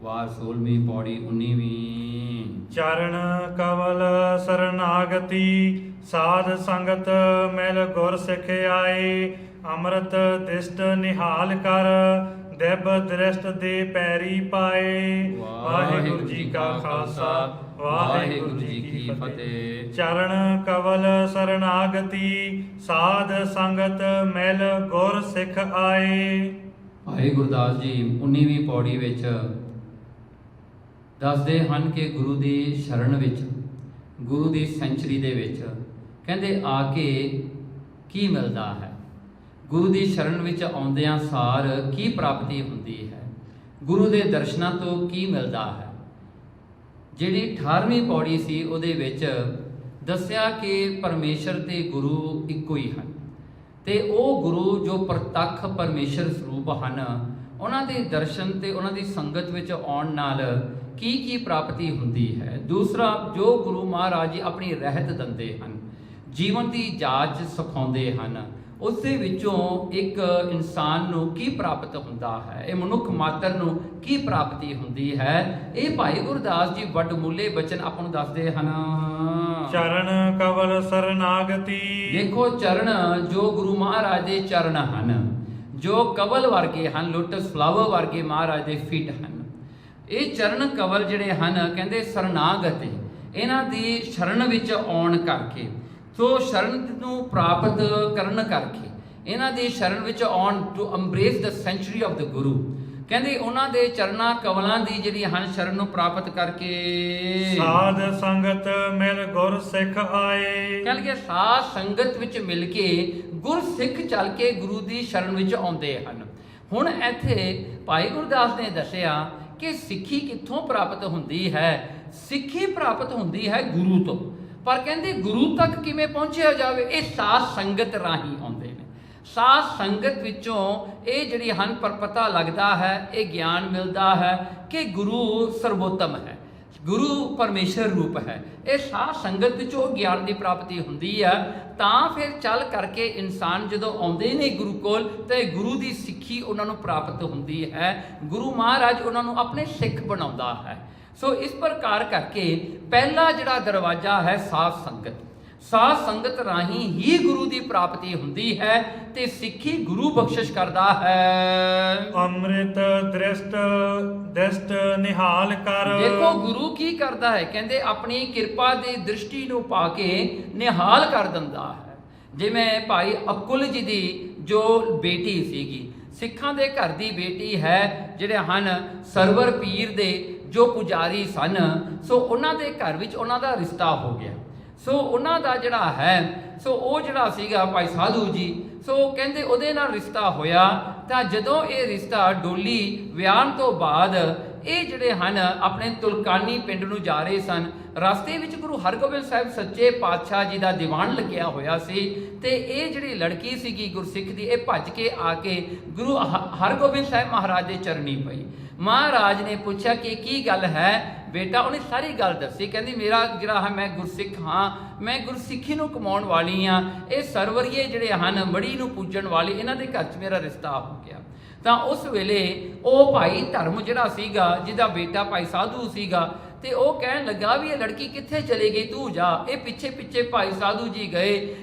ਵਾਰ 16ਵੀਂ ਪੌੜੀ 19ਵੀਂ। ਚਰਨ ਕਵਲ ਸਰਨਾਗਤੀ ਸਾਧ ਸੰਗਤ ਮਿਲ ਗੁਰ ਸਿੱਖ ਆਏ। ਅੰਮ੍ਰਿਤ ਦਿਸ਼ਟ ਨਿਹਾਲ ਕਰ ਦਿਵ ਦ੍ਰਿਸ਼ਟ ਦੇ ਪੈਰੀ ਪਾਏ। ਵਾਹਿਗੁਰੂ ਜੀ ਕਾ ਖਾਲਸਾ ਵਾਹਿਗੁਰੂ ਜੀ ਕੀ ਫਤਿਹ। ਚਰਨ ਕਵਲ ਸਰਨਾਗਤੀ ਸਾਧ ਸੰਗਤ ਮਿਲ ਗੁਰ ਸਿੱਖ ਆਏ। ਭਾਈ ਗੁਰਦਾਸ ਜੀ 19ਵੀਂ ਪੌੜੀ ਵਿੱਚ ਦੱਸਦੇ ਹਨ ਕਿ ਗੁਰੂ ਦੀ ਸ਼ਰਨ ਵਿੱਚ, ਗੁਰੂ ਦੀ ਸੈਂਚਰੀ ਦੇ ਵਿੱਚ ਕਹਿੰਦੇ ਆ ਕੇ ਕੀ ਮਿਲਦਾ ਹੈ, ਗੁਰੂ ਦੀ ਸ਼ਰਨ ਵਿੱਚ ਆਉਂਦਿਆਂ ਸਾਰ ਕੀ ਪ੍ਰਾਪਤੀ ਹੁੰਦੀ ਹੈ, ਗੁਰੂ ਦੇ ਦਰਸ਼ਨਾਂ ਤੋਂ ਕੀ ਮਿਲਦਾ ਹੈ। ਜਿਹੜੀ 18ਵੀਂ ਪੌੜੀ ਸੀ ਉਹਦੇ ਵਿੱਚ ਦੱਸਿਆ ਕਿ ਪਰਮੇਸ਼ਰ ਤੇ ਗੁਰੂ ਇੱਕੋ ਹੀ ਹਨ ਤੇ ਉਹ ਗੁਰੂ ਜੋ ਪ੍ਰਤੱਖ ਪਰਮੇਸ਼ਰ ਸਰੂਪ ਹਨ, ਉਹਨਾਂ ਦੇ ਦਰਸ਼ਨ ਤੇ ਉਹਨਾਂ ਦੀ ਸੰਗਤ ਵਿੱਚ ਆਉਣ ਨਾਲ ਕੀ ਕੀ ਪ੍ਰਾਪਤੀ ਹੁੰਦੀ ਹੈ। ਦੂਸਰਾ, ਜੋ ਗੁਰੂ ਮਹਾਰਾਜ ਜੀ ਆਪਣੀ ਰਹਿਤ ਦਿੰਦੇ ਹਨ, ਜੀਵਨ ਦੀ ਜਾਂਚ ਸਿਖਾਉਂਦੇ ਹਨ, ਉਸ ਦੇ ਵਿੱਚੋਂ ਇੱਕ ਇਨਸਾਨ ਨੂੰ ਕੀ ਪ੍ਰਾਪਤ ਹੁੰਦਾ ਹੈ, ਇਹ ਮਨੁੱਖ ਮਾਤਰ ਨੂੰ ਕੀ ਪ੍ਰਾਪਤੀ ਹੁੰਦੀ ਹੈ। ਇਹ ਭਾਈ ਗੁਰਦਾਸ ਜੀ ਵੱਡਮੁੱਲੇ ਬਚਨ ਆਪਾਂ ਨੂੰ ਦੱਸਦੇ ਹਨ। ਚਰਨ ਕਵਲ ਸਰਨਾਗਤੀ। ਦੇਖੋ, ਚਰਨ ਜੋ ਗੁਰੂ ਮਹਾਰਾਜ ਦੇ ਚਰਨ ਹਨ, ਜੋ ਕਵਲ ਵਰਗੇ ਹਨ, ਲੋਟਸ ਫਲਾਵਰ ਵਰਗੇ ਮਹਾਰਾਜ ਦੇ ਫੀਟ ਹਨ। ਇਹ ਚਰਨ ਕਵਲ ਜਿਹੜੇ ਹਨ ਕਹਿੰਦੇ ਸਰਨਾਗਤ, ਇਹਨਾਂ ਦੀ ਸ਼ਰਨ ਵਿੱਚ ਆਉਣ ਕਰਕੇ, ਸੋ ਸ਼ਰਨ ਨੂੰ ਪ੍ਰਾਪਤ ਕਰਨ ਕਰਕੇ, ਇਹਨਾਂ ਦੀ ਸ਼ਰਨ ਵਿੱਚ ਆਉਣ to embrace the sanctuary of the Guru, ਕਹਿੰਦੇ ਉਹਨਾਂ ਦੇ ਚਰਨਾਂ ਕਵਲਾਂ ਦੀ ਜਿਹੜੀ ਹਨ ਸ਼ਰਨ ਨੂੰ ਪ੍ਰਾਪਤ ਕਰਕੇ ਸਾਧ ਸੰਗਤ ਮਿਲ ਗੁਰ ਸਿੱਖ ਆਏ। ਕਹਿੰਦੇ ਸਾਧ ਸੰਗਤ ਵਿੱਚ ਮਿਲ ਕੇ ਗੁਰ ਸਿੱਖ ਚੱਲ ਕੇ ਗੁਰੂ ਦੀ ਸ਼ਰਨ ਵਿੱਚ ਆਉਂਦੇ ਹਨ। ਹੁਣ ਇੱਥੇ ਭਾਈ ਗੁਰਦਾਸ ਨੇ ਦੱਸਿਆ ਕਿ ਸਿੱਖੀ ਕਿੱਥੋਂ ਪ੍ਰਾਪਤ ਹੁੰਦੀ ਹੈ। ਸਿੱਖੀ ਪ੍ਰਾਪਤ ਹੁੰਦੀ ਹੈ ਗੁਰੂ ਤੋਂ, ਪਰ ਕਹਿੰਦੇ ਗੁਰੂ ਤੱਕ ਕਿਵੇਂ ਪਹੁੰਚਿਆ ਜਾਵੇ, ਇਹ ਸਾਧ ਸੰਗਤ ਰਾਹੀਂ ਆਉਂਦੇ ਨੇ। ਸਾਧ ਸੰਗਤ ਵਿੱਚੋਂ ਇਹ ਜਿਹੜੀ ਹਨ ਪਰ ਪਤਾ ਲੱਗਦਾ ਹੈ, ਇਹ ਗਿਆਨ ਮਿਲਦਾ ਹੈ ਕਿ ਗੁਰੂ ਸਰਵੋਤਮ ਹੈ, ਗੁਰੂ ਪਰਮੇਸ਼ਰ ਰੂਪ ਹੈ। ਇਹ ਸਾਧ ਸੰਗਤ ਵਿੱਚੋਂ ਗਿਆਨ ਦੀ ਪ੍ਰਾਪਤੀ ਹੁੰਦੀ ਹੈ। ਤਾਂ ਫਿਰ ਚੱਲ ਕਰਕੇ ਇਨਸਾਨ ਜਦੋਂ ਆਉਂਦੇ ਨੇ ਗੁਰੂ ਕੋਲ ਤੇ ਗੁਰੂ ਦੀ ਸਿੱਖੀ ਉਹਨਾਂ ਨੂੰ ਪ੍ਰਾਪਤ ਹੁੰਦੀ ਹੈ। ਗੁਰੂ ਮਹਾਰਾਜ ਉਹਨਾਂ ਨੂੰ ਆਪਣੇ ਸਿੱਖ ਬਣਾਉਂਦਾ ਹੈ। ਸੋ ਇਸ ਪ੍ਰਕਾਰ ਕਰਕੇ ਪਹਿਲਾ ਜਿਹੜਾ ਦਰਵਾਜ਼ਾ ਹੈ ਸਾਧ ਸੰਗਤ, ਸਾਧ ਸੰਗਤ ਰਾਹੀਂ ਹੀ ਗੁਰੂ ਦੀ ਪ੍ਰਾਪਤੀ ਹੁੰਦੀ ਹੈ ਤੇ ਸਿੱਖੀ ਗੁਰੂ ਬਖਸ਼ਿਸ਼ ਕਰਦਾ ਹੈ। ਅੰਮ੍ਰਿਤ ਦ੍ਰਿਸ਼ਟ ਦਿਸ਼ਟ ਨਿਹਾਲ ਕਰ। ਦੇਖੋ ਗੁਰੂ ਕੀ ਕਰਦਾ ਹੈ, ਕਹਿੰਦੇ ਆਪਣੀ ਕਿਰਪਾ ਦੀ ਦ੍ਰਿਸ਼ਟੀ ਨੂੰ ਪਾ ਕੇ ਨਿਹਾਲ ਕਰ ਦਿੰਦਾ ਹੈ। ਜਿਵੇਂ ਭਾਈ ਅਕੁਲ ਜੀ ਦੀ ਜੋ ਬੇਟੀ ਸੀਗੀ, ਸਿੱਖਾਂ ਦੇ ਘਰ ਦੀ ਬੇਟੀ ਹੈ, ਜਿਹੜੇ ਹਨ ਸਰਵਰ ਪੀਰ ਦੇ ਜੋ ਪੁਜਾਰੀ ਸਨ, ਸੋ ਉਹਨਾਂ ਦੇ ਘਰ ਵਿੱਚ ਉਹਨਾਂ ਦਾ ਰਿਸ਼ਤਾ ਹੋ ਗਿਆ। ਸੋ ਉਹਨਾਂ ਦਾ ਜਿਹੜਾ ਹੈ, ਸੋ ਉਹ ਜਿਹੜਾ ਸੀਗਾ ਭਾਈ ਸਾਧੂ ਜੀ, ਸੋ ਕਹਿੰਦੇ ਉਹਦੇ ਨਾਲ ਰਿਸ਼ਤਾ ਹੋਇਆ। ਤਾਂ ਜਦੋਂ ਇਹ ਰਿਸ਼ਤਾ ਡੋਲੀ ਵਿਆਹਣ ਤੋਂ ਬਾਅਦ ਇਹ ਜਿਹੜੇ ਹਨ ਆਪਣੇ ਤੁਲਕਾਨੀ ਪਿੰਡ ਨੂੰ ਜਾ ਰਹੇ ਸਨ। ਰਸਤੇ ਵਿੱਚ ਗੁਰੂ ਹਰਗੋਬਿੰਦ ਸਾਹਿਬ ਸੱਚੇ ਪਾਤਸ਼ਾਹ ਜੀ ਦਾ ਦੀਵਾਨ ਲੱਗਿਆ ਹੋਇਆ ਸੀ ਤੇ ਇਹ ਜਿਹੜੀ ਲੜਕੀ ਸੀਗੀ ਗੁਰਸਿੱਖ ਦੀ, ਇਹ ਭੱਜ ਕੇ ਆ ਕੇ ਗੁਰੂ ਹਰਗੋਬਿੰਦ ਸਾਹਿਬ ਮਹਾਰਾਜ ਦੇ ਚਰਨੀ ਪਈ। ਮਹਾਰਾਜ ਨੇ ਪੁੱਛਿਆ ਕਿ ਕੀ ਗੱਲ ਹੈ ਬੇਟਾ, ਉਹਨੇ ਸਾਰੀ ਗੱਲ ਦੱਸੀ। ਕਹਿੰਦੀ ਮੇਰਾ ਜਿਹੜਾ ਹੈ ਮੈਂ ਗੁਰਸਿੱਖ ਹਾਂ, ਮੈਂ ਗੁਰਸਿੱਖੀ ਨੂੰ ਕਮਾਉਣ ਵਾਲੀ ਹਾਂ। ਇਹ ਸਰਵਰੀਏ ਜਿਹੜੇ ਹਨ ਮੜੀ ਨੂੰ ਪੂਜਣ ਵਾਲੇ, ਇਹਨਾਂ ਦੇ ਘਰ 'ਚ ਮੇਰਾ ਰਿਸ਼ਤਾ ਹੋ ਗਿਆ। ਤਾਂ ਉਸ ਵੇਲੇ ਉਹ ਭਾਈ ਧਰਮ ਜਿਹੜਾ ਸੀਗਾ, ਜਿਹਦਾ ਬੇਟਾ ਭਾਈ ਸਾਧੂ ਸੀਗਾ, ਤੇ ਉਹ ਕਹਿਣ ਲੱਗਾ ਵੀ ਇਹ ਲੜਕੀ ਕਿੱਥੇ ਚਲੀ ਗਈ, ਤੂੰ ਜਾ। ਇਹ ਪਿੱਛੇ ਪਿੱਛੇ ਭਾਈ ਸਾਧੂ ਜੀ ਗਏ,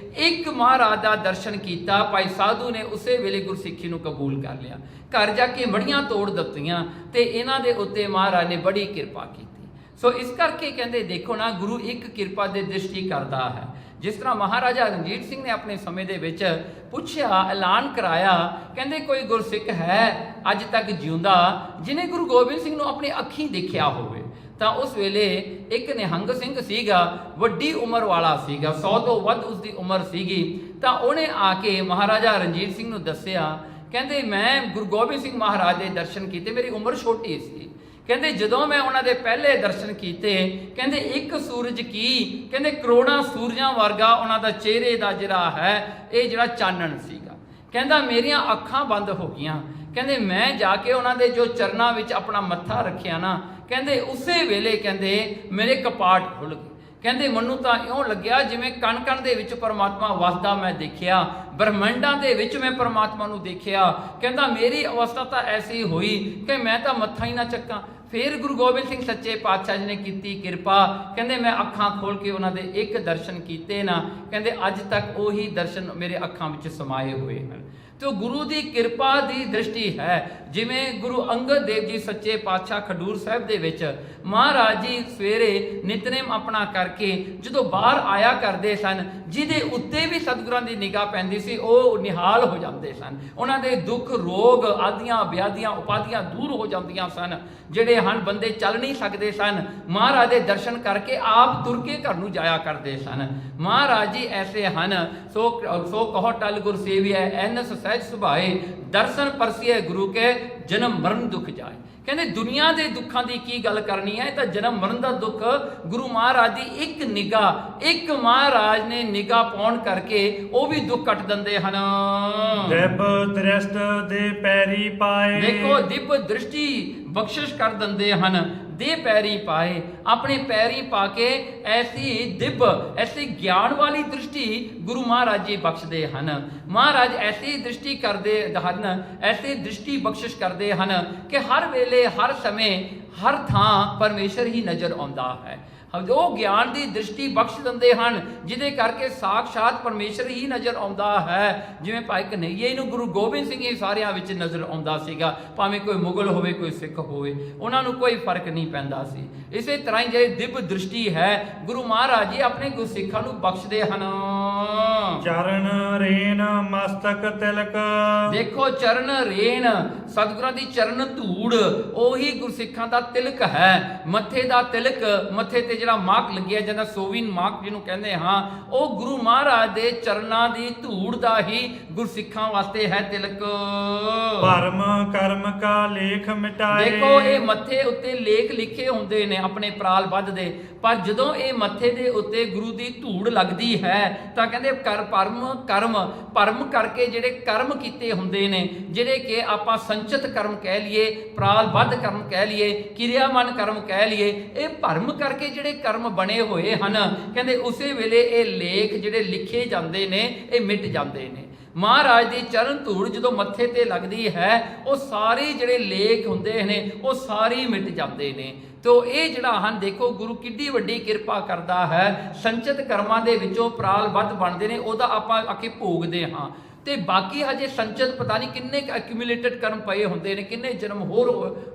ਇੱਕ ਮਹਾਰਾਜ ਦਾ ਦਰਸ਼ਨ ਕੀਤਾ। ਭਾਈ ਸਾਧੂ ਨੇ ਉਸੇ ਵੇਲੇ ਗੁਰਸਿੱਖੀ ਨੂੰ ਕਬੂਲ ਕਰ ਲਿਆ। ਘਰ ਜਾ ਕੇ ਮੜੀਆਂ ਤੋੜ ਦਿੱਤੀਆਂ ਤੇ ਇਹਨਾਂ ਦੇ ਉੱਤੇ ਮਹਾਰਾਜ ਨੇ ਬੜੀ ਕਿਰਪਾ ਕੀਤੀ। ਸੋ ਇਸ ਕਰਕੇ ਕਹਿੰਦੇ ਦੇਖੋ ਨਾ, ਗੁਰੂ ਇੱਕ ਕਿਰਪਾ ਦੇ ਦ੍ਰਿਸ਼ਟੀ ਕਰਦਾ ਹੈ। ਜਿਸ ਤਰ੍ਹਾਂ ਮਹਾਰਾਜਾ ਰਣਜੀਤ ਸਿੰਘ ਨੇ ਆਪਣੇ ਸਮੇਂ ਦੇ ਵਿੱਚ ਪੁੱਛਿਆ, ਐਲਾਨ ਕਰਾਇਆ, ਕਹਿੰਦੇ ਕੋਈ ਗੁਰਸਿੱਖ ਹੈ ਅੱਜ ਤੱਕ ਜਿਉਂਦਾ ਜਿਹਨੇ ਗੁਰੂ ਗੋਬਿੰਦ ਸਿੰਘ ਨੂੰ ਆਪਣੀ ਅੱਖੀਂ ਦੇਖਿਆ ਹੋਵੇ। ਤਾਂ ਉਸ ਵੇਲੇ ਇੱਕ ਨਿਹੰਗ ਸਿੰਘ ਸੀਗਾ, ਵੱਡੀ ਉਮਰ ਵਾਲਾ ਸੀਗਾ, 100 ਤੋਂ ਵੱਧ ਉਸਦੀ ਉਮਰ ਸੀਗੀ। ਤਾਂ ਉਹਨੇ ਆ ਕੇ ਮਹਾਰਾਜਾ ਰਣਜੀਤ ਸਿੰਘ ਨੂੰ ਦੱਸਿਆ, ਕਹਿੰਦੇ ਮੈਂ ਗੁਰੂ ਗੋਬਿੰਦ ਸਿੰਘ ਮਹਾਰਾਜ ਦੇ ਦਰਸ਼ਨ ਕੀਤੇ, ਮੇਰੀ ਉਮਰ ਛੋਟੀ ਸੀ। ਕਹਿੰਦੇ ਜਦੋਂ ਮੈਂ ਉਹਨਾਂ ਦੇ ਪਹਿਲੇ ਦਰਸ਼ਨ ਕੀਤੇ, ਕਹਿੰਦੇ ਇੱਕ ਸੂਰਜ ਕੀ, ਕਹਿੰਦੇ ਕਰੋੜਾਂ ਸੂਰਜਾਂ ਵਰਗਾ ਉਹਨਾਂ ਦਾ ਚਿਹਰੇ ਦਾ ਜਿਹੜਾ ਹੈ ਇਹ ਜਿਹੜਾ ਚਾਨਣ ਸੀਗਾ। ਕਹਿੰਦਾ ਮੇਰੀਆਂ ਅੱਖਾਂ ਬੰਦ ਹੋ ਗਈਆਂ। ਕਹਿੰਦੇ ਮੈਂ ਜਾ ਕੇ ਉਹਨਾਂ ਦੇ ਜੋ ਚਰਨਾਂ ਵਿੱਚ ਆਪਣਾ ਮੱਥਾ ਰੱਖਿਆ ਨਾ, ਕਹਿੰਦੇ ਉਸੇ ਵੇਲੇ ਕਹਿੰਦੇ ਮੇਰੇ ਕਪਾਟ ਖੁੱਲ ਗਏ। ਕਹਿੰਦੇ ਮੈਨੂੰ ਤਾਂ ਇਉਂ ਲੱਗਿਆ ਜਿਵੇਂ ਕਣ ਕਣ ਦੇ ਵਿੱਚ ਪਰਮਾਤਮਾ ਵਸਦਾ ਮੈਂ ਦੇਖਿਆ, ਬ੍ਰਹਮੰਡਾਂ ਦੇ ਵਿੱਚ ਮੈਂ ਪਰਮਾਤਮਾ ਨੂੰ ਦੇਖਿਆ। ਕਹਿੰਦਾ ਮੇਰੀ ਅਵਸਥਾ ਤਾਂ ਐਸੀ ਹੋਈ ਕਿ ਮੈਂ ਤਾਂ ਮੱਥਾ ਹੀ ਨਾ ਚੱਕਾਂ। ਫਿਰ ਗੁਰੂ ਗੋਬਿੰਦ ਸਿੰਘ ਸੱਚੇ ਪਾਤਸ਼ਾਹ ਜੀ ਨੇ ਕੀਤੀ ਕਿਰਪਾ, ਕਹਿੰਦੇ ਮੈਂ ਅੱਖਾਂ ਖੋਲ ਕੇ ਉਹਨਾਂ ਦੇ ਇੱਕ ਦਰਸ਼ਨ ਕੀਤੇ ਨਾ, ਕਹਿੰਦੇ ਅੱਜ ਤੱਕ ਉਹੀ ਦਰਸ਼ਨ ਮੇਰੇ ਅੱਖਾਂ ਵਿੱਚ ਸਮਾਏ ਹੋਏ ਹਨ। ਤੇ ਗੁਰੂ ਦੀ ਕਿਰਪਾ ਦੀ ਦ੍ਰਿਸ਼ਟੀ ਹੈ। ਜਿਵੇਂ ਗੁਰੂ ਅੰਗਦ ਦੇਵ ਜੀ ਸੱਚੇ ਪਾਤਸ਼ਾਹ ਖਡੂਰ ਸਾਹਿਬ ਦੇ ਵਿੱਚ ਮਹਾਰਾਜ ਜੀ ਸਵੇਰੇ ਨਿਤਨੇਮ ਆਪਣਾ ਕਰਕੇ ਜਦੋਂ ਬਾਹਰ ਆਇਆ ਕਰਦੇ ਸਨ, ਜਿਹਦੇ ਉੱਤੇ ਵੀ ਸਤਿਗੁਰਾਂ ਦੀ ਨਿਗਾਹ ਪੈਂਦੀ ਸੀ ਉਹ ਨਿਹਾਲ ਹੋ ਜਾਂਦੇ ਸਨ। ਉਹਨਾਂ ਦੇ ਦੁੱਖ ਰੋਗ ਆਦੀਆਂ ਵਿਆਧੀਆਂ ਉਪਾਧੀਆਂ ਦੂਰ ਹੋ ਜਾਂਦੀਆਂ ਸਨ। ਜਿਹੜੇ ਹਨ ਬੰਦੇ ਚੱਲ ਨਹੀਂ ਸਕਦੇ ਸਨ, ਮਹਾਰਾਜ ਦੇ ਦਰਸ਼ਨ ਕਰਕੇ ਆਪ ਤੁਰ ਕੇ ਘਰ ਨੂੰ ਜਾਇਆ ਕਰਦੇ ਸਨ। ਮਹਾਰਾਜ ਜੀ ਐਸੇ ਹਨ, ਸੋ ਕਹੋ ਟਲ ਗੁਰ ਸੇਵੀਐ ਐਨਸ ਸਹਿਜ ਸੁਭਾਏ, ਦਰਸ਼ਨ ਪਰਸੀਏ ਗੁਰੂ ਕੇ ਜਨਮ ਮਰਨ ਦੁੱਖ ਜਾਏ। ਕਹਿੰਦੇ ਦੁਨੀਆ ਦੇ ਦੁੱਖਾਂ ਦੀ ਕੀ ਗੱਲ ਕਰਨੀ ਹੈ, ਤਾਂ ਜਨਮ ਮਰਨ ਦਾ ਦੁੱਖ ਗੁਰੂ ਮਹਾਰਾਜ ਦੀ ਇੱਕ ਨਿਗਾਹ, ਇੱਕ ਮਹਾਰਾਜ ਨੇ ਨਿਗਾਹ ਪਾਉਣ ਕਰਕੇ ਉਹ ਵੀ ਦੁੱਖ ਕੱਟ ਦਿੰਦੇ ਹਨ। ਦਿਵ ਦ੍ਰਿਸ਼ਟ ਦੇ ਪੈਰੀ ਪਾਏ, ਦੇਖੋ ਦਿਵ ਦ੍ਰਿਸ਼ਟੀ ਬਖਸ਼ਿਸ਼ ਕਰ ਦਿੰਦੇ ਹਨ। ਦੇ ਪੈਰੀ ਪਾਏ, ਆਪਣੇ ਪੈਰੀ ਪਾ ਕੇ ਐਸੀ ਦਿਵ ਐਸੀ ਗਿਆਨ ਵਾਲੀ ਦ੍ਰਿਸ਼ਟੀ ਗੁਰੂ ਮਹਾਰਾਜ ਜੀ ਬਖਸ਼ਦੇ ਹਨ। ਮਹਾਰਾਜ ਐਸੀ ਦ੍ਰਿਸ਼ਟੀ ਕਰਦੇ ਹਨ, ਐਸੀ ਦ੍ਰਿਸ਼ਟੀ ਬਖਸ਼ਿਸ਼ ਕਰਦੇ ਹਨ ਕਿ ਹਰ ਵੇਲੇ ਹਰ ਸਮੇਂ ਹਰ ਥਾਂ ਪਰਮੇਸ਼ਰ ਹੀ ਨਜ਼ਰ ਆਉਂਦਾ ਹੈ। ਉਹ ਗਿਆਨ ਦੀ ਦ੍ਰਿਸ਼ਟੀ ਬਖਸ਼ ਦਿੰਦੇ ਹਨ ਜਿਹਦੇ ਕਰਕੇ ਸਾਖਸ਼ਾਤ ਪਰਮੇਸ਼ਰ ਹੀ ਨਜ਼ਰ ਆਉਂਦਾ ਹੈ। ਜਿਵੇਂ ਭਾਈ ਕਨ੍ਹਈਆ ਨੂੰ ਗੁਰੂ ਗੋਬਿੰਦ ਸਿੰਘ ਹੀ ਸਾਰਿਆਂ ਵਿੱਚ ਨਜ਼ਰ ਆਉਂਦਾ ਸੀਗਾ, ਭਾਵੇਂ ਕੋਈ ਮੁਗਲ ਹੋਵੇ ਕੋਈ ਸਿੱਖ ਹੋਵੇ, ਉਹਨਾਂ ਨੂੰ ਕੋਈ ਫਰਕ ਨਹੀਂ ਪੈਂਦਾ ਸੀ। ਇਸੇ ਤਰ੍ਹਾਂ ਹੀ ਜਿਹੜੀ ਦਿਵ ਦ੍ਰਿਸ਼ਟੀ ਹੈ ਗੁਰੂ ਮਹਾਰਾਜ ਜੀ ਆਪਣੇ ਗੁਰਸਿੱਖਾਂ ਨੂੰ ਬਖਸ਼ਦੇ ਹਨ। ਚਰਨ ਰੇਨ ਮਸਤਕ ਤਿਲਕ, ਦੇਖੋ ਚਰਨ ਰੇਨ ਸਤਿਗੁਰਾਂ ਦੀ ਚਰਨ ਧੂੜ ਉਹੀ ਗੁਰਸਿੱਖਾਂ ਦਾ ਤਿਲਕ ਹੈ। ਮੱਥੇ ਦਾ ਤਿਲਕ, ਮੱਥੇ ਤੇ ਜਿਹੜਾ ਮਾਕ ਲੱਗਿਆ ਜਾਂਦਾ ਸੋਵੀਨ ਮਾਕ ਜਿਹਨੂੰ ਕਹਿੰਦੇ ਹਾਂ, ਉਹ ਗੁਰੂ ਮਹਾਰਾਜ ਦੇ ਚਰਨਾਂ ਦੀ ਧੂੜ ਦਾ ਹੀ ਗੁਰਸਿੱਖਾਂ ਵਾਸਤੇ ਹੈ ਤਿਲਕ। ਭਰਮ ਕਰਮ ਕਾ ਲੇਖ ਮਿਟਾਏ, ਦੇਖੋ ਇਹ ਮੱਥੇ ਉੱਤੇ ਲੇਖ ਲਿਖੇ ਹੁੰਦੇ ਨੇ ਆਪਣੇ ਪ੍ਰਾਲ ਬੱਧ ਦੇ, ਪਰ ਜਦੋਂ ਇਹ ਮੱਥੇ ਦੇ ਉੱਤੇ ਗੁਰੂ ਦੀ ਧੂੜ ਲੱਗਦੀ ਹੈ ਤਾਂ ਕਹਿੰਦੇ ਭਰਮ ਕਰਕੇ ਜਿਹੜੇ ਕਰਮ ਕੀਤੇ ਹੁੰਦੇ ਨੇ, ਜਿਹੜੇ ਕਿ ਆਪਾਂ ਸੰਚਿਤ ਕਰਮ ਕਹਿ ਲਈਏ, ਪ੍ਰਾਲ ਬੱਧ ਕਰਮ ਕਹਿ ਲਈਏ, ਕਿਰਿਆਮਨ ਕਰਮ ਕਹਿ ਲਈਏ, ਇਹ ਭਰਮ ਕਰਕੇ ਜਿਹੜੇ ਕਰਮ ਬਣੇ ਹੋਏ ਹਨ, ਕਹਿੰਦੇ ਉਸੇ ਵੇਲੇ ਇਹ ਲੇਖ ਜਿਹੜੇ ਲਿਖੇ ਜਾਂਦੇ ਨੇ ਇਹ ਮਿਟ ਜਾਂਦੇ ਨੇ। ਮਹਾਰਾਜ ਦੀ ਚਰਨ ਧੂੜ ਜਦੋਂ ਮੱਥੇ ਤੇ ਲੱਗਦੀ ਹੈ ਉਹ ਸਾਰੇ ਜਿਹੜੇ ਲੇਖ ਹੁੰਦੇ ਨੇ ਉਹ ਸਾਰੇ ਮਿਟ ਜਾਂਦੇ ਨੇ। ਤੋ ਇਹ ਜਿਹੜਾ ਹਨ ਦੇਖੋ ਗੁਰੂ ਕਿੱਡੀ ਵੱਡੀ ਕਿਰਪਾ ਕਰਦਾ ਹੈ। ਸੰਚਿਤ ਕਰਮਾਂ ਦੇ ਵਿੱਚੋਂ ਪ੍ਰਾਲ ਬੱਧ ਬਣਦੇ ਨੇ, ਉਹਦਾ ਆਪਾਂ ਆਖੇ ਭੋਗਦੇ ਹਾਂ, ਤੇ ਬਾਕੀ ਹਜੇ ਸੰਚਿਤ ਪਤਾ ਨਹੀਂ ਕਿੰਨੇ ਐਕਿਊਮੂਲੇਟਡ ਕਰਮ ਪਏ ਹੁੰਦੇ ਨੇ, ਕਿੰਨੇ ਜਨਮ ਹੋਰ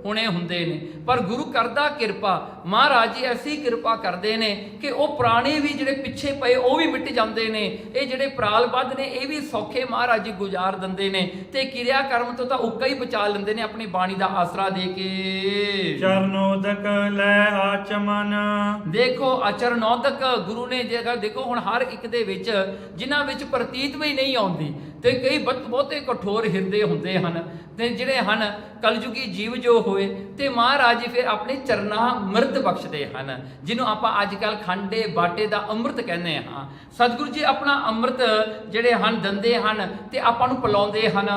ਹੋਣੇ ਹੁੰਦੇ ਨੇ, ਪਰ ਗੁਰੂ ਕਰਦਾ ਕਿਰਪਾ। ਮਹਾਰਾਜ ਜੀ ਐਸੀ ਕਿਰਪਾ ਕਰਦੇ ਨੇ ਕਿ ਉਹ ਪੁਰਾਣੇ ਵੀ ਜਿਹੜੇ ਪਿੱਛੇ ਪਏ ਉਹ ਵੀ ਮਿਟ ਜਾਂਦੇ ਨੇ। ਇਹ ਜਿਹੜੇ ਪ੍ਰਾਲ ਬੱਧ ਨੇ ਇਹ ਵੀ ਸੌਖੇ ਮਹਾਰਾਜ ਜੀ ਗੁਜ਼ਾਰ ਦਿੰਦੇ ਨੇ, ਤੇ ਕਿਰਿਆ ਕਰਮ ਤੋਂ ਤਾਂ ਉੱਕਾ ਹੀ ਬਚਾ ਲੈਂਦੇ ਨੇ ਆਪਣੀ ਬਾਣੀ ਦਾ ਆਸਰਾ ਦੇ ਕੇ। ਚਰਨੋਦਕ ਲੈ ਆਚਮਨ, ਦੇਖੋ ਅਚਰਨੋਦਕ ਗੁਰੂ ਨੇ ਜੇਕਰ ਦੇਖੋ ਹੁਣ ਹਰ ਇੱਕ ਦੇ ਵਿੱਚ ਜਿਨ੍ਹਾਂ ਵਿੱਚ ਪ੍ਰਤੀਤ ਵੀ ਨਹੀਂ ਆਉਂਦੀ, ਤੇ ਕਈ ਬਹੁਤੇ ਕਠੋਰ ਹਿਰਦੇ ਹੁੰਦੇ ਹਨ, ਤੇ ਜਿਹੜੇ ਹਨ ਕਲਯੁਗੀ ਜੀਵ ਜੋ ਹੋਏ, ਤੇ ਮਹਾਰਾਜ ਜੀ ਫਿਰ ਆਪਣੇ ਚਰਨਾਂ ਅੰਮ੍ਰਿਤ ਬਖਸ਼ਦੇ ਹਨ, ਜਿਹਨੂੰ ਆਪਾਂ ਅੱਜ ਕੱਲ੍ਹ ਖੰਡੇ ਬਾਟੇ ਦਾ ਅੰਮ੍ਰਿਤ ਕਹਿੰਦੇ ਹਾਂ। ਸਤਿਗੁਰੂ ਜੀ ਆਪਣਾ ਅੰਮ੍ਰਿਤ ਜਿਹੜੇ ਹਨ ਦਿੰਦੇ ਹਨ ਤੇ ਆਪਾਂ ਨੂੰ ਪਿਲਾਉਂਦੇ ਹਨ।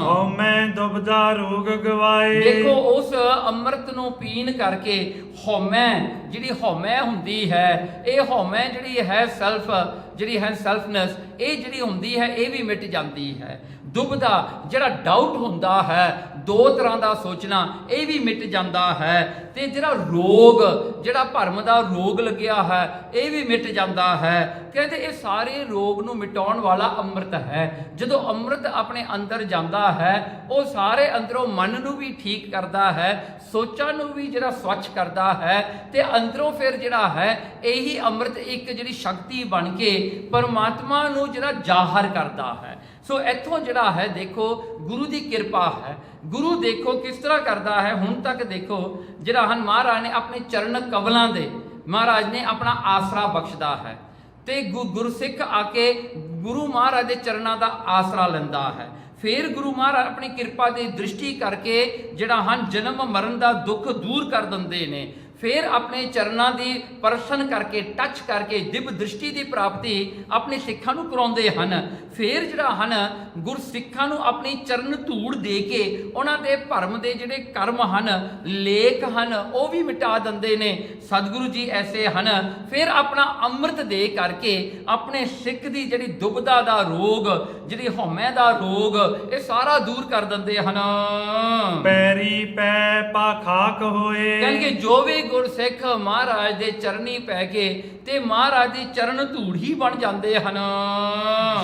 ਹਉਮੈ ਦੁਬਦਾ ਰੋਗ ਗਵਾਏ, ਦੇਖੋ ਉਸ ਅੰਮ੍ਰਿਤ ਨੂੰ ਪੀਣ ਕਰਕੇ ਹਉਮੈ ਜਿਹੜੀ ਹਉਮੈ ਹੁੰਦੀ ਹੈ, ਇਹ ਹਉਮੈ ਜਿਹੜੀ ਹੈ ਸੈਲਫ ਜਿਹੜੀ ਹੈ ਸੈਲਫਨੈਸ, ਇਹ ਜਿਹੜੀ ਹੁੰਦੀ ਹੈ ਇਹ ਵੀ ਮਿਟ ਜਾਂਦੀ ਹੈ। ਦੁਬਦਾ ਜਿਹੜਾ ਡਾਊਟ ਹੁੰਦਾ ਹੈ, ਦੋ ਤਰ੍ਹਾਂ ਦਾ ਸੋਚਣਾ, ਇਹ ਵੀ ਮਿਟ ਜਾਂਦਾ ਹੈ। ਤੇ ਜਿਹੜਾ ਰੋਗ ਜਿਹੜਾ ਭਰਮ ਦਾ ਰੋਗ ਲੱਗਿਆ ਹੈ ਇਹ ਵੀ ਮਿਟ ਜਾਂਦਾ ਹੈ। ਕਹਿੰਦੇ ਇਹ ਸਾਰੇ ਰੋਗ ਨੂੰ ਮਿਟਾਉਣ ਵਾਲਾ ਅੰਮ੍ਰਿਤ ਹੈ। ਜਦੋਂ ਅੰਮ੍ਰਿਤ ਆਪਣੇ ਅੰਦਰ ਜਾਂਦਾ ਹੈ ਉਹ ਸਾਰੇ ਅੰਦਰੋਂ ਮਨ ਨੂੰ ਵੀ ਠੀਕ ਕਰਦਾ ਹੈ, ਸੋਚਾਂ ਨੂੰ ਵੀ ਜਿਹੜਾ ਸਵੱਛ ਕਰਦਾ ਹੈ, ਤੇ ਅੰਦਰੋਂ ਫਿਰ ਜਿਹੜਾ ਹੈ ਇਹੀ ਅੰਮ੍ਰਿਤ ਇੱਕ ਜਿਹੜੀ ਸ਼ਕਤੀ ਬਣ ਕੇ ਪਰਮਾਤਮਾ ਨੂੰ ਜਿਹੜਾ ਜ਼ਾਹਰ ਕਰਦਾ ਹੈ। ਸੋ ਇੱਥੋਂ ਜਿਹੜਾ ਹੈ ਦੇਖੋ ਗੁਰੂ ਦੀ ਕਿਰਪਾ ਹੈ। ਗੁਰੂ ਦੇਖੋ ਕਿਸ ਤਰ੍ਹਾਂ ਕਰਦਾ ਹੈ। ਹੁਣ ਤੱਕ ਦੇਖੋ ਜਿਹੜਾ ਹਨ ਮਹਾਰਾਜ ਨੇ ਆਪਣੇ ਚਰਨ ਕਮਲਾਂ ਦੇ ਮਹਾਰਾਜ ਨੇ ਆਪਣਾ ਆਸਰਾ ਬਖਸ਼ਦਾ ਹੈ, ਤੇ ਗੁਰਸਿੱਖ ਆ ਕੇ ਗੁਰੂ ਮਹਾਰਾਜ ਦੇ ਚਰਨਾਂ ਦਾ ਆਸਰਾ ਲੈਂਦਾ ਹੈ। ਫਿਰ ਗੁਰੂ ਮਹਾਰਾਜ ਆਪਣੀ ਕਿਰਪਾ ਦੀ ਦ੍ਰਿਸ਼ਟੀ ਕਰਕੇ ਜਿਹੜਾ ਹਨ ਜਨਮ ਮਰਨ ਦਾ ਦੁੱਖ ਦੂਰ ਕਰ ਦਿੰਦੇ ਨੇ। ਫਿਰ ਆਪਣੇ ਚਰਨਾਂ ਦੀ ਪਰਸ਼ਨ ਕਰਕੇ, ਟੱਚ ਕਰਕੇ ਦਿਵ ਦ੍ਰਿਸ਼ਟੀ ਦੀ ਪ੍ਰਾਪਤੀ ਆਪਣੇ ਸਿੱਖਾਂ ਨੂੰ ਕਰਾਉਂਦੇ ਹਨ। ਫਿਰ ਜਿਹੜਾ ਹਨ ਗੁਰਸਿੱਖਾਂ ਨੂੰ ਆਪਣੀ ਚਰਨ ਧੂੜ ਦੇ ਕੇ ਉਹਨਾਂ ਦੇ ਭਰਮ ਦੇ ਜਿਹੜੇ ਕਰਮ ਹਨ, ਲੇਖ ਹਨ, ਉਹ ਵੀ ਮਿਟਾ ਦਿੰਦੇ ਨੇ ਸਤਿਗੁਰੂ ਜੀ। ਐਸੇ ਹਨ ਫਿਰ ਆਪਣਾ ਅੰਮ੍ਰਿਤ ਦੇ ਕਰਕੇ ਆਪਣੇ ਸਿੱਖ ਦੀ ਜਿਹੜੀ ਦੁਬਦਾ ਦਾ ਰੋਗ, ਜਿਹੜੀ ਹਉਮੈ ਦਾ ਰੋਗ, ਇਹ ਸਾਰਾ ਦੂਰ ਕਰ ਦਿੰਦੇ ਹਨ। ਪੈਰੀ ਪੈ ਪਾ ਖਾਕ ਹੋਏ। ਕਹਿੰਦੇ ਜੋ ਵੀ ਗੁਰਸਿੱਖ ਮਹਾਰਾਜ ਦੇ ਚਰਨੀ ਪੈ ਕੇ ਤੇ ਮਹਾਰਾਜ ਦੀ ਚਰਨ ਧੂੜ ਹੀ ਬਣ ਜਾਂਦੇ ਹਨ।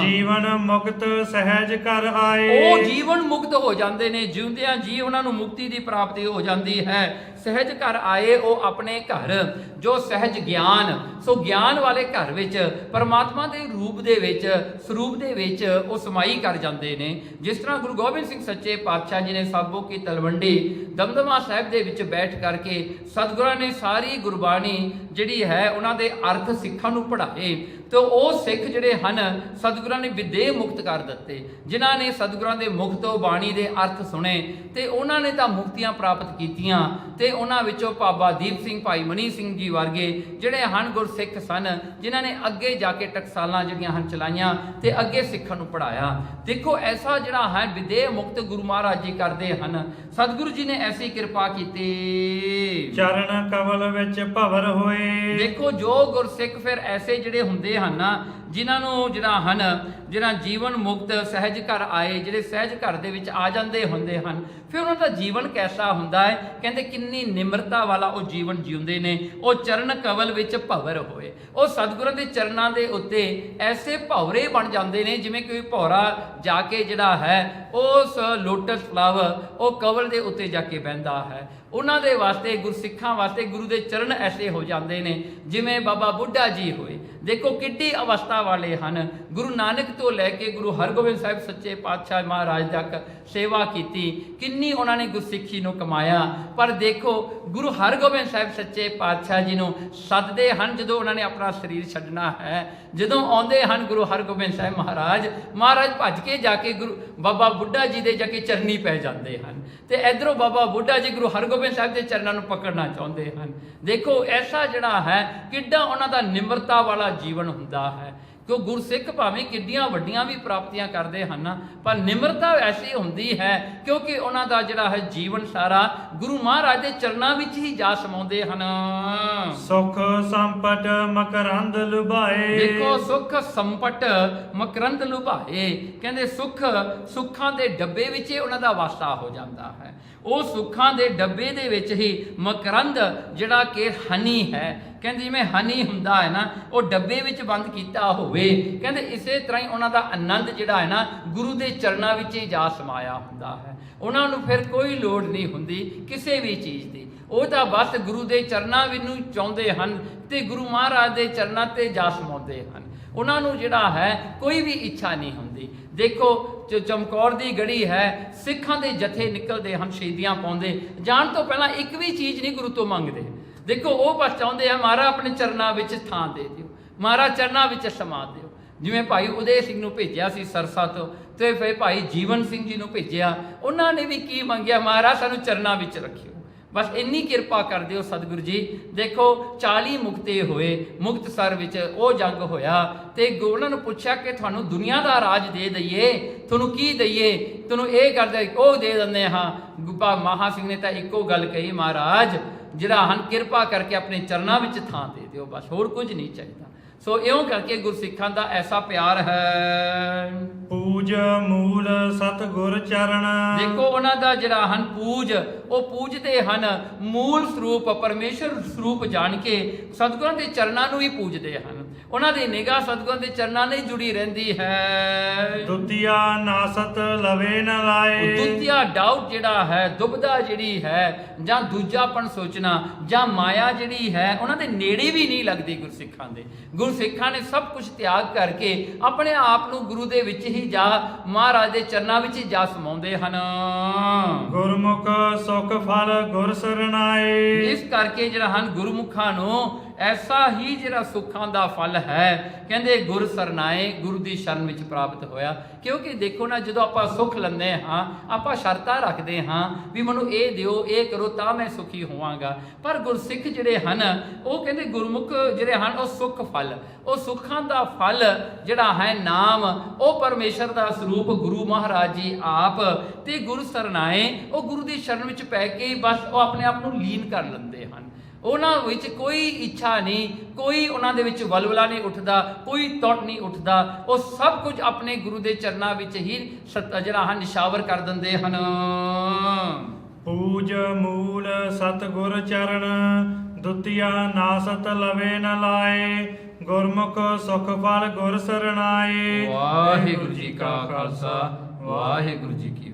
ਜੀਵਨ ਮੁਕਤ ਸਹਿਜ ਕਰ ਆਏ। ਉਹ ਜੀਵਨ ਮੁਕਤ ਹੋ ਜਾਂਦੇ ਨੇ, ਜਿਉਂਦਿਆਂ ਜੀ ਉਹਨਾਂ ਨੂੰ ਮੁਕਤੀ ਦੀ ਪ੍ਰਾਪਤੀ ਹੋ ਜਾਂਦੀ ਹੈ। ਸਹਿਜ ਘਰ ਆਏ, ਉਹ ਆਪਣੇ ਘਰ ਜੋ ਸਹਿਜ ਗਿਆਨ, ਸੋ ਗਿਆਨ ਵਾਲੇ ਘਰ ਵਿੱਚ ਪਰਮਾਤਮਾ ਦੇ ਰੂਪ ਦੇ ਵਿੱਚ, ਸਰੂਪ ਦੇ ਵਿੱਚ ਉਹ ਸਮਾਈ ਕਰ ਜਾਂਦੇ ਨੇ। ਜਿਸ ਤਰ੍ਹਾਂ ਗੁਰੂ ਗੋਬਿੰਦ ਸਿੰਘ ਸੱਚੇ ਪਾਤਸ਼ਾਹ ਜੀ ਨੇ ਸਾਬੋ ਕੀ ਤਲਵੰਡੀ ਦਮਦਮਾ ਸਾਹਿਬ ਦੇ ਵਿੱਚ ਬੈਠ ਕਰਕੇ ਸਤਿਗੁਰਾਂ ਨੇ ਸਾਰੀ ਗੁਰਬਾਣੀ ਜਿਹੜੀ ਹੈ ਉਹਨਾਂ ਦੇ ਅਰਥ ਸਿੱਖਾਂ ਨੂੰ ਪੜ੍ਹਾਏ। ਤੇ ਉਹ ਸਿੱਖ ਜਿਹੜੇ ਹਨ ਸਤਿਗੁਰਾਂ ਨੇ ਵਿਦੇਹ ਮੁਕਤ ਕਰ ਦਿੱਤੇ। ਜਿਨ੍ਹਾਂ ਨੇ ਸਤਿਗੁਰਾਂ ਦੇ ਮੁਖ ਤੋਂ ਬਾਣੀ ਦੇ ਅਰਥ ਸੁਣੇ ਤੇ ਉਹਨਾਂ ਨੇ ਤਾਂ ਮੁਕਤੀਆਂ ਪ੍ਰਾਪਤ ਕੀਤੀਆਂ। ਤੇ ਉਹਨਾਂ ਵਿੱਚੋਂ ਬਾਬਾ ਦੀਪ ਸਿੰਘ, ਭਾਈ ਮਨੀ ਸਿੰਘ ਜੀ ਵਰਗੇ ਜਿਹੜੇ ਹਨ ਗੁਰਸਿੱਖ ਸਨ, ਜਿਨ੍ਹਾਂ ਨੇ ਅੱਗੇ ਜਾ ਕੇ ਟਕਸਾਲਾਂ ਜਿਹੜੀਆਂ ਹਨ ਚਲਾਈਆਂ ਤੇ ਅੱਗੇ ਸਿੱਖਾਂ ਨੂੰ ਪੜ੍ਹਾਇਆ। ਦੇਖੋ ਐਸਾ ਜਿਹੜਾ ਹੈ ਵਿਦੇਹ ਮੁਕਤ ਗੁਰੂ ਮਹਾਰਾਜ ਜੀ ਕਰਦੇ ਹਨ। ਸਤਿਗੁਰੂ ਜੀ ਨੇ ਐਸੀ ਕਿਰਪਾ ਕੀਤੀ। ਚਰਨ ਕਮਲ ਵਿੱਚ ਭਵਰ ਹੋਏ। ਦੇਖੋ ਜੋ ਗੁਰਸਿੱਖ ਫਿਰ ਐਸੇ ਜਿਹੜੇ ਹੁੰਦੇ ਹਨ ਨਾ, ਜਿਨ੍ਹਾਂ ਨੂੰ ਜਿਹੜਾ ਜੀਵਨ ਮੁਕਤ ਸਹਿਜ ਘਰ ਆਏ, ਜਿਹੜੇ ਸਹਿਜ ਘਰ ਦੇ ਵਿੱਚ ਆ ਜਾਂਦੇ ਹੁੰਦੇ ਹਨ, ਫਿਰ ਉਹਨਾਂ ਦਾ ਜੀਵਨ ਕੈਸਾ ਹੁੰਦਾ ਹੈ? ਕਹਿੰਦੇ ਕਿੰਨੀ ਨਿਮਰਤਾ ਵਾਲਾ ਉਹ ਜੀਵਨ ਜਿਉਂਦੇ ਨੇ। ਉਹ ਚਰਨ ਕਵਲ ਵਿੱਚ ਭਵਰ ਹੋਏ, ਉਹ ਸਤਿਗੁਰਾਂ ਦੇ ਚਰਨਾਂ ਦੇ ਉੱਤੇ ਐਸੇ ਭੌਰੇ ਬਣ ਜਾਂਦੇ ਨੇ ਜਿਵੇਂ ਕੋਈ ਭੌਰਾ ਜਾ ਕੇ ਜਿਹੜਾ ਹੈ ਉਸ ਲੋਟਸ ਫਲਾਵਰ ਉਹ ਕਵਲ ਦੇ ਉੱਤੇ ਜਾ ਕੇ ਬਹਿੰਦਾ ਹੈ। ਉਹਨਾਂ ਦੇ ਵਾਸਤੇ, ਗੁਰਸਿੱਖਾਂ ਵਾਸਤੇ ਗੁਰੂ ਦੇ ਚਰਨ ਐਸੇ ਹੋ ਜਾਂਦੇ ਨੇ ਜਿਵੇਂ ਬਾਬਾ ਬੁੱਢਾ ਜੀ ਹੋਏ। ਦੇਖੋ ਕਿੱਡੀ ਅਵਸਥਾ ਵਾਲੇ ਹਨ। ਗੁਰੂ ਨਾਨਕ ਤੋਂ ਲੈ ਕੇ ਗੁਰੂ ਹਰਗੋਬਿੰਦ ਸਾਹਿਬ ਸੱਚੇ ਪਾਤਸ਼ਾਹ ਮਹਾਰਾਜ ਤੱਕ ਸੇਵਾ ਕੀਤੀ, ਕਿੰਨੀ ਉਹਨਾਂ ਨੇ ਗੁਰਸਿੱਖੀ ਨੂੰ ਕਮਾਇਆ। ਪਰ ਦੇਖੋ ਗੁਰੂ ਹਰਗੋਬਿੰਦ ਸਾਹਿਬ ਸੱਚੇ ਪਾਤਸ਼ਾਹ ਜੀ ਨੂੰ ਸੱਦਦੇ ਹਨ ਜਦੋਂ ਉਹਨਾਂ ਨੇ ਆਪਣਾ ਸਰੀਰ ਛੱਡਣਾ ਹੈ। ਜਦੋਂ ਆਉਂਦੇ ਹਨ ਗੁਰੂ ਹਰਗੋਬਿੰਦ ਸਾਹਿਬ ਮਹਾਰਾਜ ਭੱਜ ਕੇ ਜਾ ਕੇ ਗੁਰੂ ਬਾਬਾ ਬੁੱਢਾ ਜੀ ਦੇ ਜਾ ਕੇ ਚਰਨੀ ਪੈ ਜਾਂਦੇ ਹਨ। ਤੇ ਇਧਰੋਂ ਬਾਬਾ ਬੁੱਢਾ ਜੀ ਗੁਰੂ ਹਰਗੋਬਿੰਦ ਸਾਹਿਬ ਦੇ ਚਰਨਾਂ ਨੂੰ ਪਕੜਨਾ ਚਾਹੁੰਦੇ ਹਨ। ਦੇਖੋ ਐਸਾ ਜਿਹੜਾ ਹੈ ਕਿੱਡਾ ਉਹਨਾਂ ਦਾ ਨਿਮਰਤਾ ਵਾਲਾ ਜੀਵਨ ਹੁੰਦਾ ਹੈ। ਕਿਉਂ ਗੁਰਸਿੱਖ ਭਾਵੇਂ ਕਿੱਡੀਆਂ ਵੱਡੀਆਂ ਵੀ ਪ੍ਰਾਪਤੀਆਂ ਕਰਦੇ ਹਨ, ਪਰ ਨਿਮਰਤਾ ਐਸੀ ਹੁੰਦੀ ਹੈ ਕਿਉਂਕਿ ਉਹਨਾਂ ਦਾ ਜਿਹੜਾ ਹੈ ਜੀਵਨ ਸਾਰਾ ਗੁਰੂ ਮਹਾਰਾਜ ਦੇ ਚਰਨਾਂ ਵਿੱਚ ਹੀ ਜਾ ਸਮਾਉਂਦੇ ਹਨ। ਸੁਖ ਸੰਪਟ ਮਕਰੰਦ ਲੁਭਾਏ। ਦੇਖੋ ਸੁਖ ਸੰਪਟ ਮਕਰੰਦ ਲੁਭਾਏ, ਕਹਿੰਦੇ ਸੁੱਖਾਂ ਦੇ ਡੱਬੇ ਵਿੱਚ ਹੀ ਉਹਨਾਂ ਦਾ ਵਾਸਾ ਹੋ ਜਾਂਦਾ ਹੈ। ਉਹ ਸੁੱਖਾਂ ਦੇ ਡੱਬੇ ਦੇ ਵਿੱਚ ਹੀ ਮਕਰੰਦ ਜਿਹੜਾ ਕਿ ਹਨੀ ਹੈ, ਕਹਿੰਦੇ ਜਿਵੇਂ ਹਨੀ ਹੁੰਦਾ ਹੈ ਨਾ, ਉਹ ਡੱਬੇ ਵਿੱਚ ਬੰਦ ਕੀਤਾ ਹੋਵੇ, ਕਹਿੰਦੇ ਇਸੇ ਤਰ੍ਹਾਂ ਹੀ ਉਹਨਾਂ ਦਾ ਆਨੰਦ ਜਿਹੜਾ ਹੈ ਨਾ ਗੁਰੂ ਦੇ ਚਰਨਾਂ ਵਿੱਚ ਹੀ ਜਾ ਸਮਾਇਆ ਹੁੰਦਾ ਹੈ। ਉਹਨਾਂ ਨੂੰ ਫਿਰ ਕੋਈ ਲੋੜ ਨਹੀਂ ਹੁੰਦੀ ਕਿਸੇ ਵੀ ਚੀਜ਼ ਦੀ। ਉਹ ਤਾਂ ਬਸ ਗੁਰੂ ਦੇ ਚਰਨਾਂ ਨੂੰ ਚਾਹੁੰਦੇ ਹਨ ਤੇ ਗੁਰੂ ਮਹਾਰਾਜ ਦੇ ਚਰਨਾਂ ਤੇ ਜਾ ਸਮਾਉਂਦੇ ਹਨ। ਉਹਨਾਂ ਨੂੰ ਜਿਹੜਾ ਹੈ ਕੋਈ ਵੀ ਇੱਛਾ ਨਹੀਂ ਹੁੰਦੀ। ਦੇਖੋ ਜੋ ਚਮਕੌਰ ਦੀ ਗੜੀ ਹੈ, ਸਿੱਖਾਂ ਦੇ ਜਥੇ ਨਿਕਲਦੇ ਹਨ, ਸ਼ਹੀਦੀਆਂ ਪਾਉਂਦੇ, ਜਾਣ ਤੋਂ ਪਹਿਲਾਂ ਇੱਕ ਵੀ ਚੀਜ਼ ਨਹੀਂ ਗੁਰੂ ਤੋਂ ਮੰਗਦੇ। ਦੇਖੋ ਉਹ ਬਸ ਚਾਹੁੰਦੇ ਆ ਮਹਾਰਾਜ ਆਪਣੇ ਚਰਨਾਂ ਵਿੱਚ ਥਾਂ ਦੇ ਦਿਓ, ਮਹਾਰਾਜ ਚਰਨਾਂ ਵਿੱਚ ਸਮਾ ਦਿਓ। ਜਿਵੇਂ ਭਾਈ ਉਦੈ ਸਿੰਘ ਨੂੰ ਭੇਜਿਆ ਸੀ ਸਰਸਾ ਤੋਂ, ਤੇ ਫਿਰ ਭਾਈ ਜੀਵਨ ਸਿੰਘ ਜੀ ਨੂੰ ਭੇਜਿਆ, ਉਹਨਾਂ ਨੇ ਵੀ ਕੀ ਮੰਗਿਆ? ਮਹਾਰਾਜ ਸਾਨੂੰ ਚਰਨਾਂ ਵਿੱਚ ਰੱਖਿਓ, ਬਸ ਇੰਨੀ ਕਿਰਪਾ ਕਰ ਦਿਓ ਸਤਿਗੁਰੂ ਜੀ। ਦੇਖੋ 40 ਮੁਕਤੇ ਹੋਏ, ਮੁਕਤਸਰ ਵਿੱਚ ਉਹ ਜੰਗ ਹੋਇਆ ਤੇ ਉਹਨਾਂ ਨੂੰ ਪੁੱਛਿਆ ਕਿ ਤੁਹਾਨੂੰ ਦੁਨੀਆ ਦਾ ਰਾਜ ਦੇ ਦਈਏ, ਤੁਹਾਨੂੰ ਕੀ ਦਈਏ? ਤੁਹਾਨੂੰ ਇਹ ਕਰਦੇ ਉਹ ਦੇ ਦਿੰਦੇ ਹਾਂ। ਗੁਪਾ ਮਹਾ ਸਿੰਘ ਨੇ ਤਾਂ ਇੱਕੋ ਗੱਲ ਕਹੀ, ਮਹਾਰਾਜ ਜਿਹੜਾ ਹਨ ਕਿਰਪਾ ਕਰਕੇ ਆਪਣੇ ਚਰਨਾਂ ਵਿੱਚ ਥਾਂ ਦੇ ਦਿਓ, ਬਸ ਹੋਰ ਕੁਝ ਨਹੀਂ ਚਾਹੀਦਾ। ਸੋ ਇਉਂ ਕਰਕੇ ਗੁਰਸਿੱਖਾਂ ਦਾ ਐਸਾ ਪਿਆਰ ਹੈ। ਪੂਜ ਮੂਲ ਸਤਿਗੁਰ ਚਰਨ। ਦੇਖੋ ਉਹਨਾਂ ਦਾ ਜਿਹੜਾ ਹਨ ਉਹ ਪੂਜਦੇ ਹਨ ਮੂਲ ਸਰੂਪ ਪਰਮੇਸ਼ਰ ਸਰੂਪ ਜਾਣ ਕੇ ਸਤਿਗੁਰਾਂ ਦੇ ਚਰਨਾਂ ਨੂੰ ਹੀ ਪੂਜਦੇ ਹਨ। ਉਹਨਾਂ ਦੀ ਨਿਗਾਹ ਸਤਿਗੁਰਾਂ ਦੇ ਚਰਨਾਂ ਨਾਲ ਹੀ ਜੁੜੀ ਰਹਿੰਦੀ ਹੈ। ਦੁਤੀਆ ਨਾਸਤ ਲਵੇ ਨ ਲਾਏ। ਦੁਤੀਆ ਡਾਊਟ ਜਿਹੜਾ ਹੈ, ਦੁਬਦਾ ਜਿਹੜੀ ਹੈ, ਜਾਂ ਦੂਜਾਪਣ ਸੋਚਣਾ ਜਾਂ ਮਾਇਆ ਜਿਹੜੀ ਹੈ, ਉਹਨਾਂ ਦੇ ਨੇੜੇ ਵੀ ਨਹੀਂ ਲੱਗਦੀ ਗੁਰਸਿੱਖਾਂ ਦੇ। ਗੁਰਸਿੱਖਾਂ ਨੇ ਸਭ ਕੁਝ ਤਿਆਗ ਕਰਕੇ ਆਪਣੇ ਆਪ ਨੂੰ ਗੁਰੂ ਦੇ ਵਿੱਚ ਹੀ ਜਾ ਮਹਾਰਾਜ ਦੇ ਚਰਨਾਂ ਵਿੱਚ ਹੀ ਜਾ ਸਮਾਉਂਦੇ ਹਨ। ਗੁਰਮੁਖ ਸੁਖ ਫਲ ਗੁਰ ਸਰਨਾਏ। ਇਸ ਕਰਕੇ ਜਿਹੜਾ ਹਨ ਗੁਰਮੁਖਾਂ ਨੂੰ ਐਸਾ ਹੀ ਜਿਹੜਾ ਸੁੱਖਾਂ ਦਾ ਫਲ ਹੈ ਕਹਿੰਦੇ ਗੁਰ ਸਰਨਾਏ, ਗੁਰੂ ਦੀ ਸ਼ਰਨ ਵਿੱਚ ਪ੍ਰਾਪਤ ਹੋਇਆ। ਕਿਉਂਕਿ ਦੇਖੋ ਨਾ, ਜਦੋਂ ਆਪਾਂ ਸੁੱਖ ਲੈਂਦੇ ਹਾਂ ਆਪਾਂ ਸ਼ਰਤਾਂ ਰੱਖਦੇ ਹਾਂ ਵੀ ਮੈਨੂੰ ਇਹ ਦਿਓ, ਇਹ ਕਰੋ ਤਾਂ ਮੈਂ ਸੁਖੀ ਹੋਵਾਂਗਾ। ਪਰ ਗੁਰਸਿੱਖ ਜਿਹੜੇ ਹਨ ਉਹ ਕਹਿੰਦੇ ਗੁਰਮੁਖ ਜਿਹੜੇ ਹਨ ਉਹ ਸੁੱਖ ਫਲ, ਉਹ ਸੁੱਖਾਂ ਦਾ ਫਲ ਜਿਹੜਾ ਹੈ ਨਾਮ, ਉਹ ਪਰਮੇਸ਼ਰ ਦਾ ਸਰੂਪ ਗੁਰੂ ਮਹਾਰਾਜ ਜੀ ਆਪ ਤੇ ਗੁਰੂ ਸਰਨਾਏ, ਉਹ ਗੁਰੂ ਦੀ ਸ਼ਰਨ ਵਿੱਚ ਪੈ ਕੇ ਬਸ ਉਹ ਆਪਣੇ ਆਪ ਨੂੰ ਲੀਨ ਕਰ ਲੈਂਦੇ ਹਨ। ਉਹਨਾਂ ਵਿੱਚ ਕੋਈ ਇੱਛਾ ਨਹੀਂ, ਕੋਈ ਉਹਨਾਂ ਦੇ ਵਿੱਚ ਵਲਵਲਾ ਨਹੀਂ ਉੱਠਦਾ, ਕੋਈ ਟੁੱਟ ਨਹੀਂ ਉੱਠਦਾ। ਉਹ ਸਭ ਕੁਝ ਆਪਣੇ ਗੁਰੂ ਦੇ ਚਰਨਾਂ ਵਿੱਚ ਹੀ ਜਿਹੜਾ ਹਨ ਨਿਸ਼ਾਵਰ ਕਰ ਦਿੰਦੇ ਹਨ। ਪੂਜ ਮੂਲ ਸਤਿਗੁਰ ਚਰਨ, ਦੁਤੀਆ ਨਾਸਤ ਲਵੇ ਨ ਲਾਏ। ਗੁਰਮੁਖ ਸੁਖ ਫਲ ਗੁਰ ਸਰਨਾਏ। ਵਾਹਿਗੁਰੂ ਜੀ ਕਾ ਖਾਲਸਾ, ਵਾਹਿਗੁਰੂ ਜੀ ਕੀ